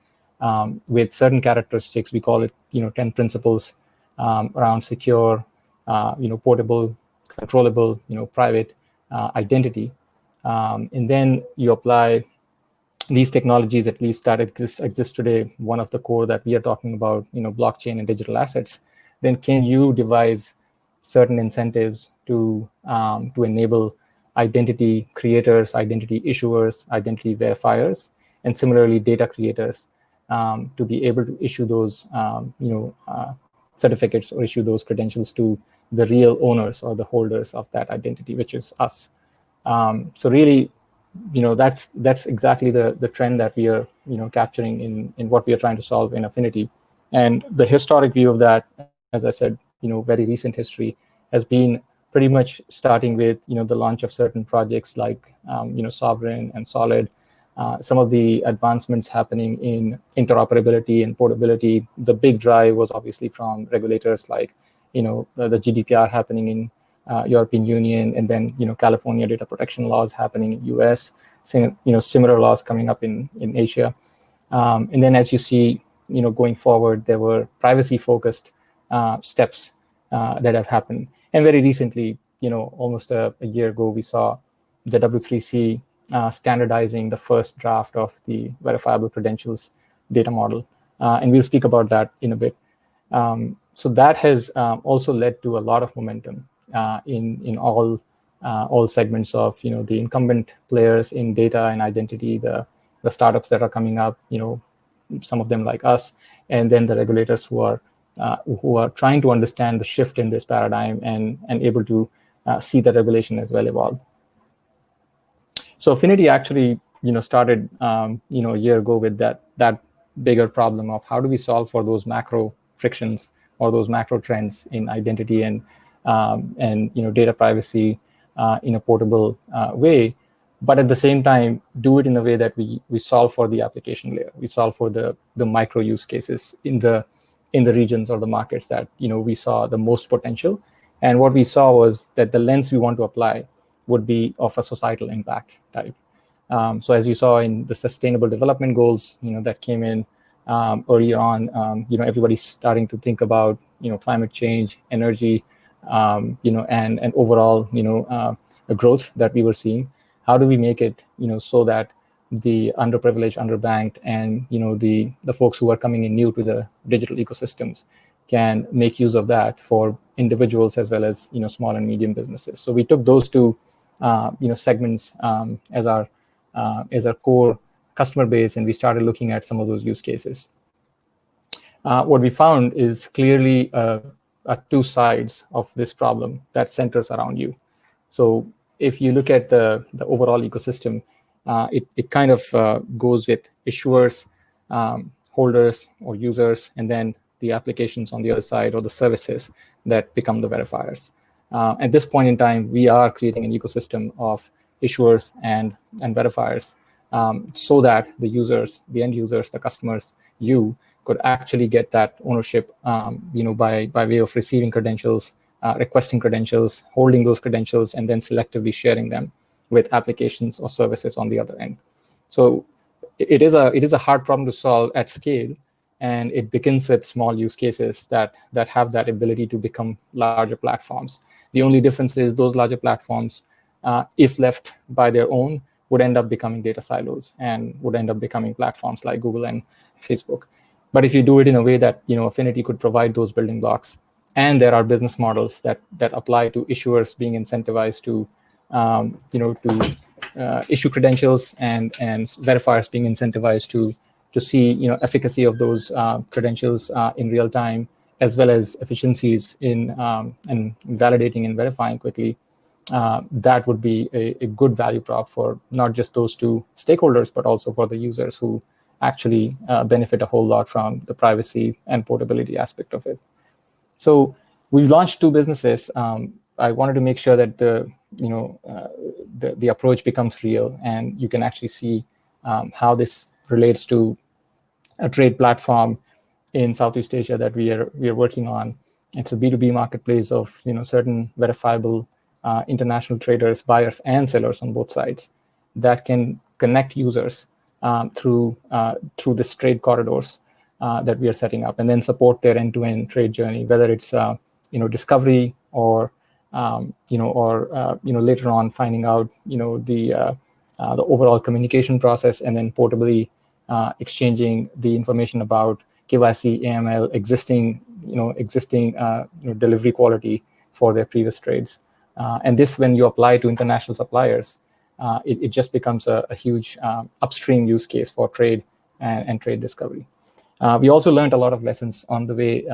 with certain characteristics, we call it 10 principles around secure, portable, controllable, private identity, and then you apply these technologies, at least that exist today. One of the core that we are talking about, blockchain and digital assets. Then can you devise certain incentives to enable identity creators, identity issuers, identity verifiers, and similarly data creators to be able to issue those certificates or issue those credentials to the real owners or the holders of that identity, which is us. So really, that's exactly the trend that we are capturing in what we are trying to solve in Affinity. And the historic view of that, as I said, very recent history, has been pretty much starting with the launch of certain projects like Sovereign and Solid. Some of the advancements happening in interoperability and portability. The big drive was obviously from regulators like the GDPR happening in European Union, and then California data protection laws happening in US. Similar laws coming up in Asia. And then as you see, going forward, there were privacy-focused steps that have happened. And very recently, almost a year ago, we saw the W3C standardizing the first draft of the verifiable credentials data model. And we'll speak about that in a bit. So that has also led to a lot of momentum in all segments of the incumbent players in data and identity, the startups that are coming up, some of them like us, and then the regulators who are trying to understand the shift in this paradigm and able to see the regulation as well evolve. So Affinity actually started a year ago with that bigger problem of how do we solve for those macro frictions or those macro trends in identity and data privacy in a portable way, but at the same time do it in a way that we solve for the application layer. We solve for the micro use cases in the regions or the markets that we saw the most potential. And what we saw was that the lens we want to apply would be of a societal impact type. So as you saw in the Sustainable Development Goals, that came in earlier on, everybody's starting to think about climate change, energy, and overall growth that we were seeing. How do we make it so that the underprivileged, underbanked, and the folks who are coming in new to the digital ecosystems can make use of that for individuals as well as small and medium businesses. So we took those two segments as our core customer base, and we started looking at some of those use cases. What we found is clearly two sides of this problem that centers around you. So if you look at the overall ecosystem, it kind of goes with issuers, holders or users, and then the applications on the other side or the services that become the verifiers. At this point in time, we are creating an ecosystem of issuers and verifiers so that the users, the end users, the customers, you could actually get that ownership by way of receiving credentials, requesting credentials, holding those credentials, and then selectively sharing them with applications or services on the other end. So it is a hard problem to solve at scale, and it begins with small use cases that have that ability to become larger platforms. The only difference is those larger platforms, if left by their own, would end up becoming data silos and would end up becoming platforms like Google and Facebook. But if you do it in a way that Affinity could provide those building blocks, and there are business models that apply to issuers being incentivized to issue credentials and verifiers being incentivized to see efficacy of those credentials in real time, as well as efficiencies in and validating and verifying quickly. that would be a good value prop for not just those two stakeholders, but also for the users who actually benefit a whole lot from the privacy and portability aspect of it. So we've launched two businesses. I wanted to make sure that the approach becomes real, and you can actually see how this relates to a trade platform in Southeast Asia that we are working on. It's a B2B marketplace of certain verifiable international traders, buyers and sellers on both sides that can connect users through this trade corridors that we are setting up, and then support their end-to-end trade journey, whether it's discovery or later on finding out the overall communication process, and then portably exchanging the information about KYC, AML, existing delivery quality for their previous trades. And this, when you apply to international suppliers, it just becomes a huge upstream use case for trade and trade discovery. We also learned a lot of lessons on the way.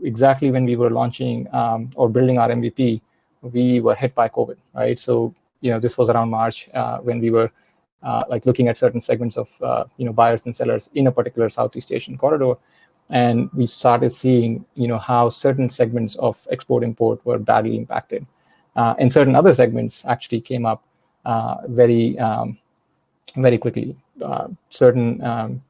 Exactly when we were launching or building our MVP, we were hit by COVID, right? So this was around March when we were looking at certain segments of buyers and sellers in a particular Southeast Asian corridor, and we started seeing how certain segments of export-import were badly impacted, and certain other segments actually came up very quickly. Certain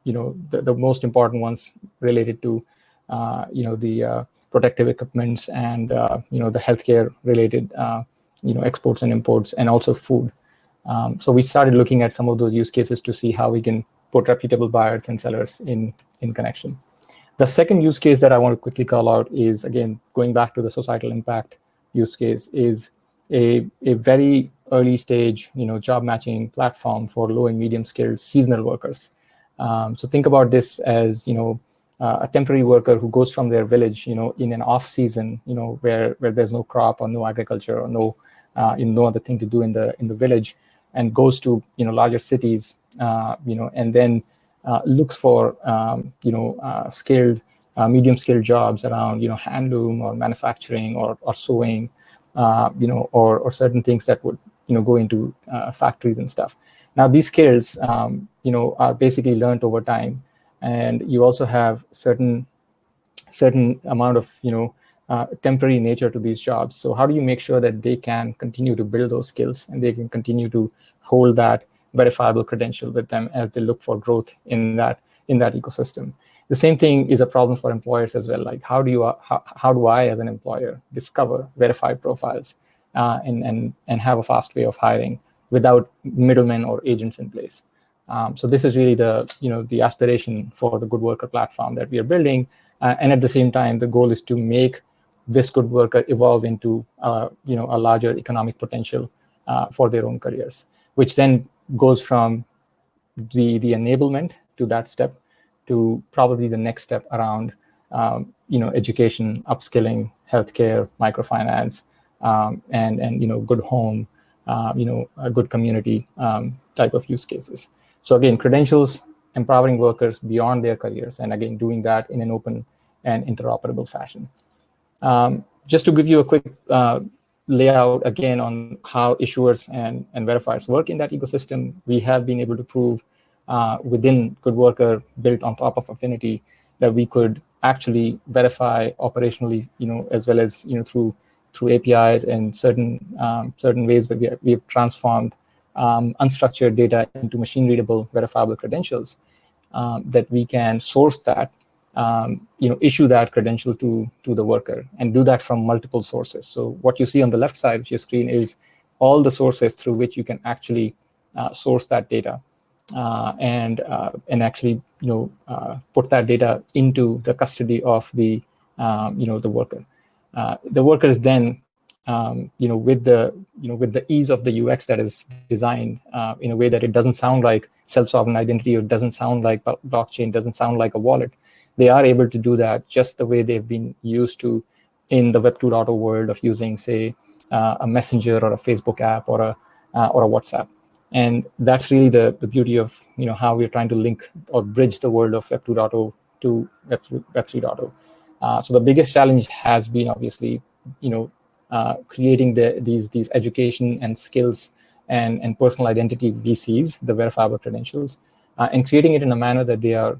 the most important ones related to the protective equipments and the healthcare related exports and imports, and also food. So we started looking at some of those use cases to see how we can put reputable buyers and sellers in connection. The second use case that I want to quickly call out is, again, going back to the societal impact use case, is a very early stage job matching platform for low and medium skilled seasonal workers. So think about this as a temporary worker who goes from their village in an off season where there's no crop or no agriculture or no other thing to do in the village, and goes to larger cities and then looks for skilled medium skilled jobs around handloom or manufacturing or sewing or certain things that would go into factories and stuff. Now these skills are basically learned over time, and you also have certain amount of temporary nature to these jobs. So how do you make sure that they can continue to build those skills and they can continue to hold that verifiable credential with them as they look for growth in that ecosystem? The same thing is a problem for employers as well. Like how do I as an employer discover verified profiles and have a fast way of hiring without middlemen or agents in place? So this is really the aspiration for the Good Worker platform that we are building, and at the same time, the goal is to make this Good Worker evolve into a larger economic potential for their own careers, which then goes from the enablement to that step to probably the next step around education, upskilling, healthcare, microfinance, and good home, a good community type of use cases. So again, credentials, empowering workers beyond their careers, and again, doing that in an open and interoperable fashion. Just to give you a quick layout again on how issuers and verifiers work in that ecosystem, we have been able to prove within Good Worker, built on top of Affinity, that we could actually verify operationally, as well as through APIs and certain ways that we have transformed unstructured data into machine-readable, verifiable credentials, that we can source that, issue that credential to the worker, and do that from multiple sources. So what you see on the left side of your screen is all the sources through which you can actually source that data and actually put that data into the custody of the worker. The worker is then with the ease of the UX that is designed in a way that it doesn't sound like self-sovereign identity, or doesn't sound like blockchain, doesn't sound like a wallet. They are able to do that just the way they've been used to in the Web 2.0 world of using, say, a messenger or a Facebook app or a WhatsApp. And that's really the beauty of how we're trying to link or bridge the world of Web 2.0 to Web 3.0. So the biggest challenge has been obviously creating these education and skills and personal identity VCs, the verifiable credentials, and creating it in a manner that they are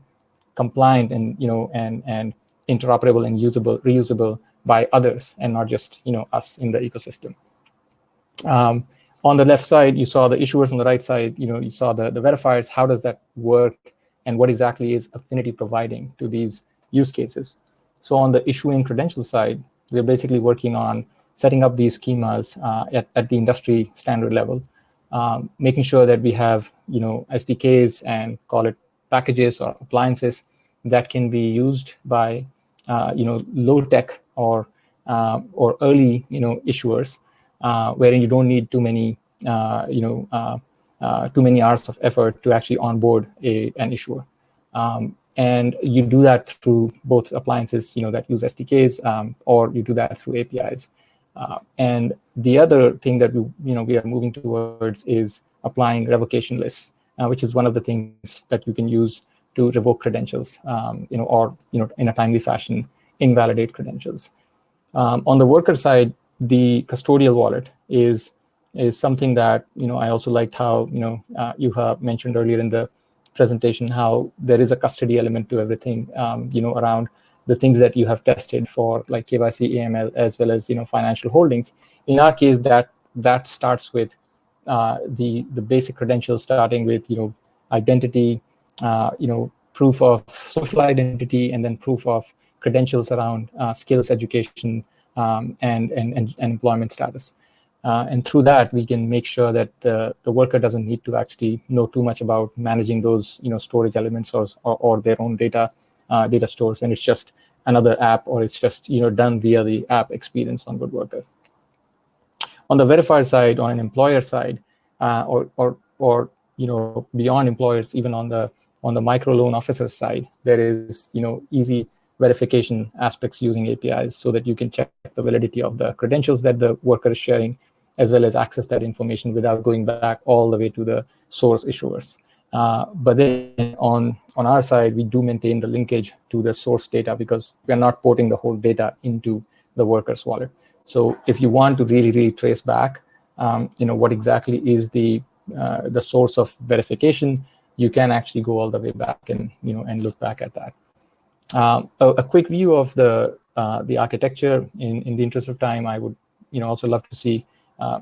compliant and and interoperable and reusable by others, and not just us in the ecosystem. On the left side, you saw the issuers. On the right side, you saw the verifiers. How does that work, and what exactly is Affinity providing to these use cases? So on the issuing credential side, we're basically working on setting up these schemas at the industry standard level, making sure that we have SDKs and call it packages or appliances that can be used by low tech or early issuers, wherein you don't need too many hours of effort to actually onboard an issuer. And you do that through both appliances that use SDKs, or you do that through APIs. And the other thing that we are moving towards is applying revocation lists, which is one of the things that you can use to revoke credentials, or in a timely fashion invalidate credentials. On the worker side, the custodial wallet is something that I also liked how you have mentioned earlier in the presentation, how there is a custody element to everything, around the things that you have tested for, like KYC, AML, as well as financial holdings. In our case, that starts with the basic credentials, starting with identity, proof of social identity, and then proof of credentials around skills, education, and employment status. And through that, we can make sure that the worker doesn't need to actually know too much about managing those storage elements or their own data stores, and it's just another app, or it's just done via the app experience on Good Worker. On the verifier side, on an employer side, or beyond employers, even on the microloan officer side, there is easy verification aspects using APIs, so that you can check the validity of the credentials that the worker is sharing, as well as access that information without going back all the way to the source issuers. But then on our side, we do maintain the linkage to the source data, because we're not porting the whole data into the worker's wallet. So if you want to really trace back, what exactly is the source of verification, you can actually go all the way back and look back at that. A quick view of the architecture. In the interest of time, I would also love to see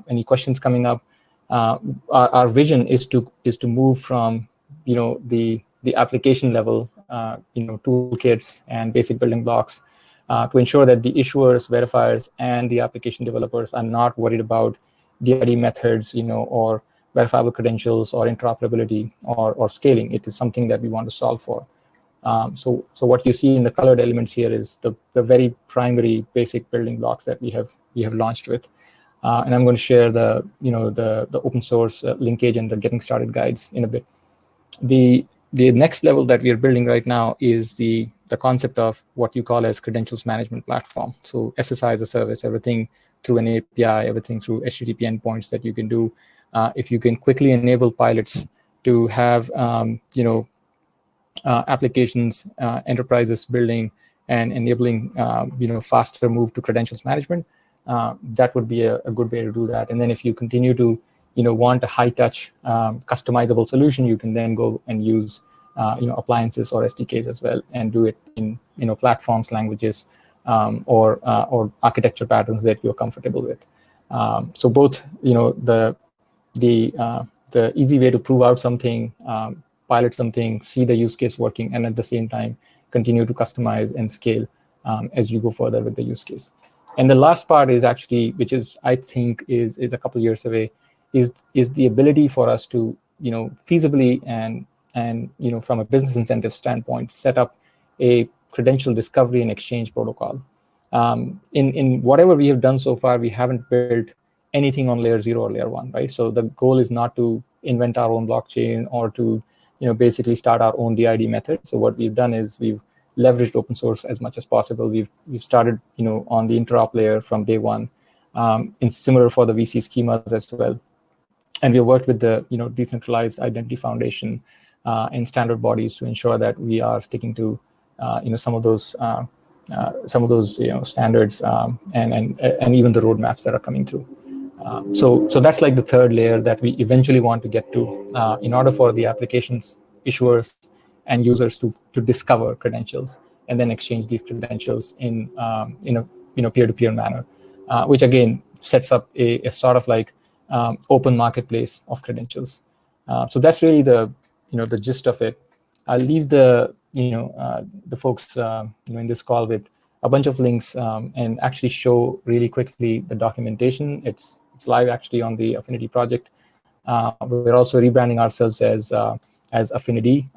any questions coming up. Our vision is to move from the application level toolkits and basic building blocks to ensure that the issuers, verifiers, and the application developers are not worried about DID methods, or verifiable credentials, or interoperability, or scaling. It is something that we want to solve for. So what you see in the colored elements here is the very primary basic building blocks that we have launched with. And I'm going to share the open source linkage and the getting started guides in a bit. The next level that we are building right now is the concept of what you call as credentials management platform. So SSI as a service, everything through an API, everything through HTTP endpoints that you can do. If you can quickly enable pilots to have applications, enterprises building and enabling faster move to credentials management, that would be a good way to do that. And then if you continue to want a high-touch customizable solution, you can then go and use appliances or SDKs as well, and do it in platforms, languages, or architecture patterns that you're comfortable with. So both the easy way to prove out something, pilot something, see the use case working, and at the same time continue to customize and scale as you go further with the use case. And the last part is actually, which is I think is a couple years away, is the ability for us to feasibly and from a business incentive standpoint, set up a credential discovery and exchange protocol. In whatever we have done so far, we haven't built anything on layer 0 or layer 1, right? So the goal is not to invent our own blockchain or to basically start our own DID method. So what we've done is we've leveraged open source as much as possible. We've started on the interop layer from day one, and similar for the VC schemas as well. And we worked with the Decentralized Identity Foundation and standard bodies to ensure that we are sticking to some of those some of those standards and even the roadmaps that are coming through. So that's like the third layer that we eventually want to get to in order for the applications, issuers, and users to discover credentials and then exchange these credentials in a peer-to-peer manner, which again sets up a sort of like open marketplace of credentials. So that's really the gist of it. I'll leave the folks in this call with a bunch of links and actually show really quickly the documentation. It's live actually on the Affinity project. We're also rebranding ourselves as Affinity.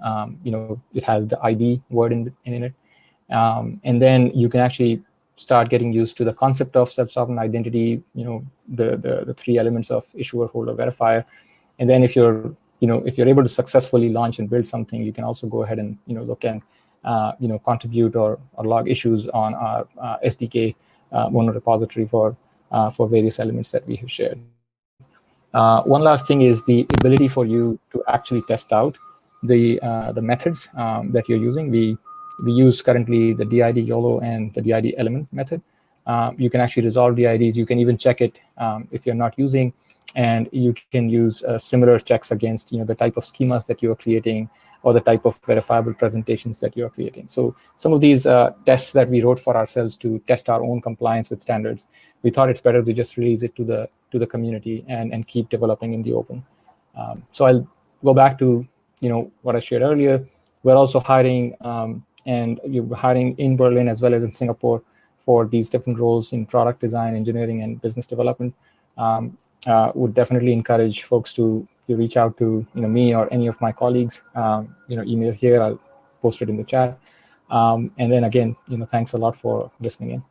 It has the ID word in it, and then you can actually start getting used to the concept of self-sovereign identity. The three elements of issuer, holder, verifier, and then if you're able to successfully launch and build something, you can also go ahead and look and contribute or log issues on our SDK mono repository for various elements that we have shared. One last thing is the ability for you to actually test out the methods that you're using. We use currently the DID YOLO and the DID element method. You can actually resolve DIDs. You can even check it if you're not using, and you can use similar checks against the type of schemas that you're creating or the type of verifiable presentations that you're creating. So some of these tests that we wrote for ourselves to test our own compliance with standards, we thought it's better to just release it to the community and keep developing in the open. So I'll go back to what I shared earlier. We're also hiring and you're hiring in Berlin as well as in Singapore for these different roles in product design, engineering, and business development. Would definitely encourage folks to reach out to me or any of my colleagues. Email here, I'll post it in the chat. And then again, thanks a lot for listening in.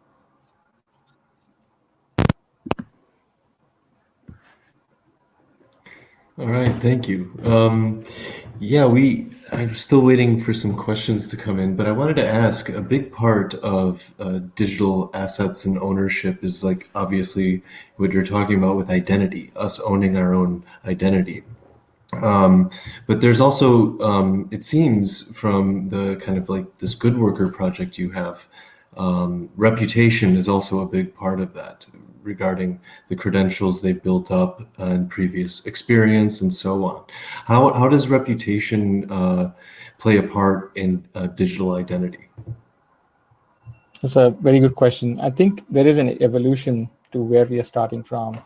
All right, thank you. I'm still waiting for some questions to come in, but I wanted to ask, a big part of digital assets and ownership is like obviously what you're talking about with identity, us owning our own identity. But there's also, it seems from the kind of like this Good Worker project you have, reputation is also a big part of that, regarding the credentials they've built up and previous experience and so on. How does reputation play a part in digital identity? That's a very good question. I think there is an evolution to where we are starting from,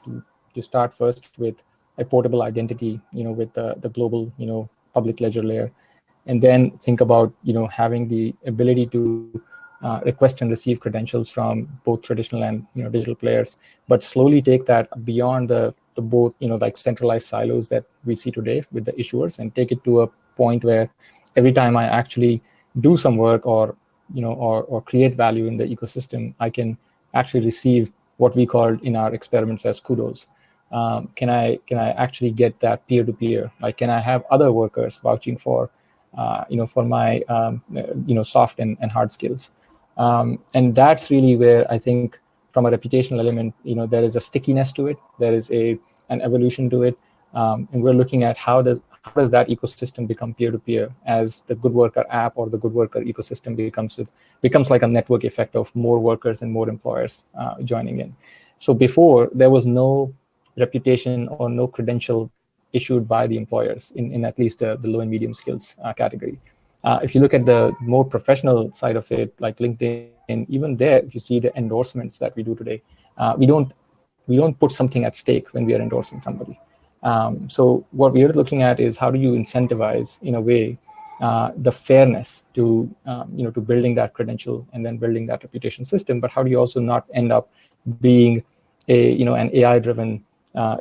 to start first with a portable identity, with the global, public ledger layer, and then think about, having the ability to request and receive credentials from both traditional and digital players, but slowly take that beyond the both like centralized silos that we see today with the issuers, and take it to a point where every time I actually do some work or create value in the ecosystem, I can actually receive what we called in our experiments as kudos. Can I actually get that peer-to-peer? Like, can I have other workers vouching for for my soft and hard skills? And that's really where I think, from a reputational element, there is a stickiness to it. There is an evolution to it, and we're looking at how does that ecosystem become peer-to-peer as the Good Worker app or the Good Worker ecosystem becomes like a network effect of more workers and more employers joining in. So before, there was no reputation or no credential issued by the employers in at least the low and medium skills category. If you look at the more professional side of it, like LinkedIn, even there, if you see the endorsements that we do today, we don't put something at stake when we are endorsing somebody. So what we are looking at is, how do you incentivize, in a way, the fairness to to building that credential and then building that reputation system, but how do you also not end up being an AI-driven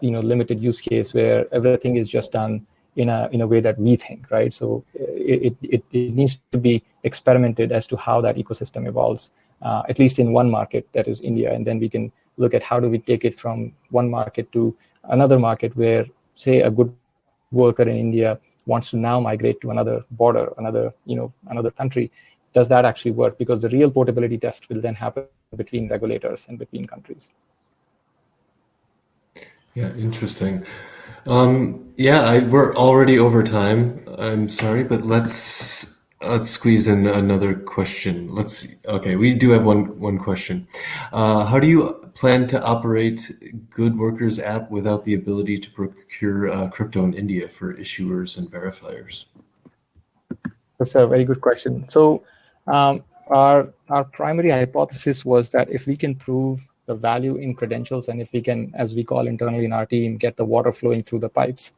limited use case where everything is just done in a way that we think, right? So it needs to be experimented as to how that ecosystem evolves, at least in one market, that is India, and then we can look at how do we take it from one market to another market where, say, a good worker in India wants to now migrate to another border, another country. Does that actually work? Because the real portability test will then happen between regulators and between countries. Yeah, interesting. We're already over time. I'm sorry, but let's Let's squeeze in another question. Let's see. Okay, we do have one question. How do you plan to operate Good Workers app without the ability to procure crypto in India for issuers and verifiers? That's a very good question. So our primary hypothesis was that if we can prove the value in credentials, and if we can, as we call internally in our team, get the water flowing through the pipes,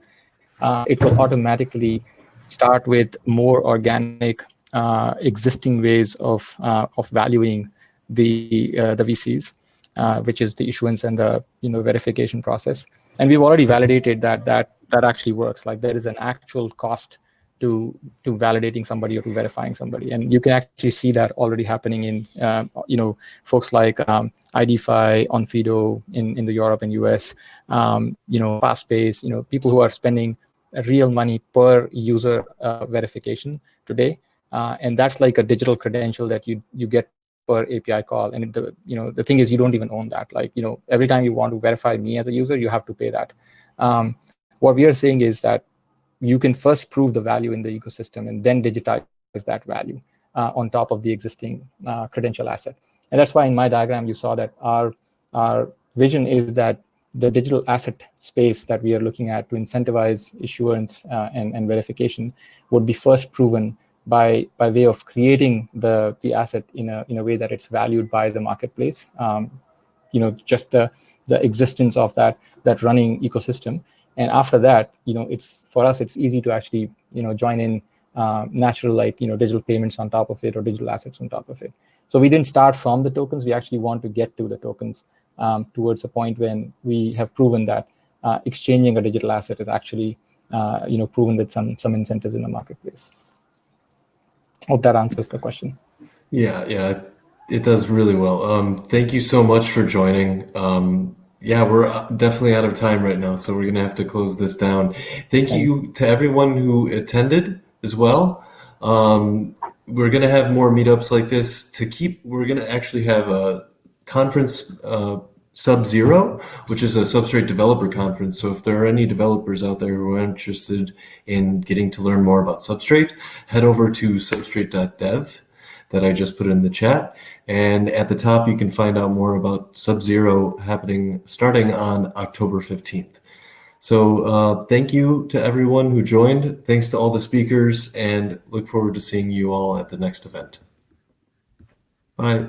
it will automatically start with more organic existing ways of valuing the VCs, which is the issuance and the verification process. And we've already validated that actually works. Like there is an actual cost to validating somebody or to verifying somebody, and you can actually see that already happening in folks like IDFI, Onfido in the Europe and US, Fastpace, people who are spending real money per user verification today, and that's like a digital credential that you get per API call. And the thing is, you don't even own that. Like every time you want to verify me as a user, you have to pay that. What we are saying is that you can first prove the value in the ecosystem and then digitize that value on top of the existing credential asset. And that's why in my diagram, you saw that our vision is that the digital asset space that we are looking at to incentivize issuance and verification would be first proven by way of creating the asset in a way that it's valued by the marketplace. Just the existence of that running ecosystem. And after that, it's for us, it's easy to actually, join in natural, like, digital payments on top of it or digital assets on top of it. So we didn't start from the tokens. We actually want to get to the tokens towards a point when we have proven that exchanging a digital asset is actually, proven with some incentives in the marketplace. Hope that answers the question. Yeah, it does really well. Thank you so much for joining. Yeah, we're definitely out of time right now, so we're going to have to close this down. Thank you to everyone who attended as well. We're going to have more meetups like this we're going to actually have a conference, Sub-Zero, which is a Substrate developer conference. So if there are any developers out there who are interested in getting to learn more about Substrate, head over to substrate.dev. that I just put in the chat. And at the top, you can find out more about Sub-Zero starting on October 15th. So thank you to everyone who joined. Thanks to all the speakers, and look forward to seeing you all at the next event. Bye.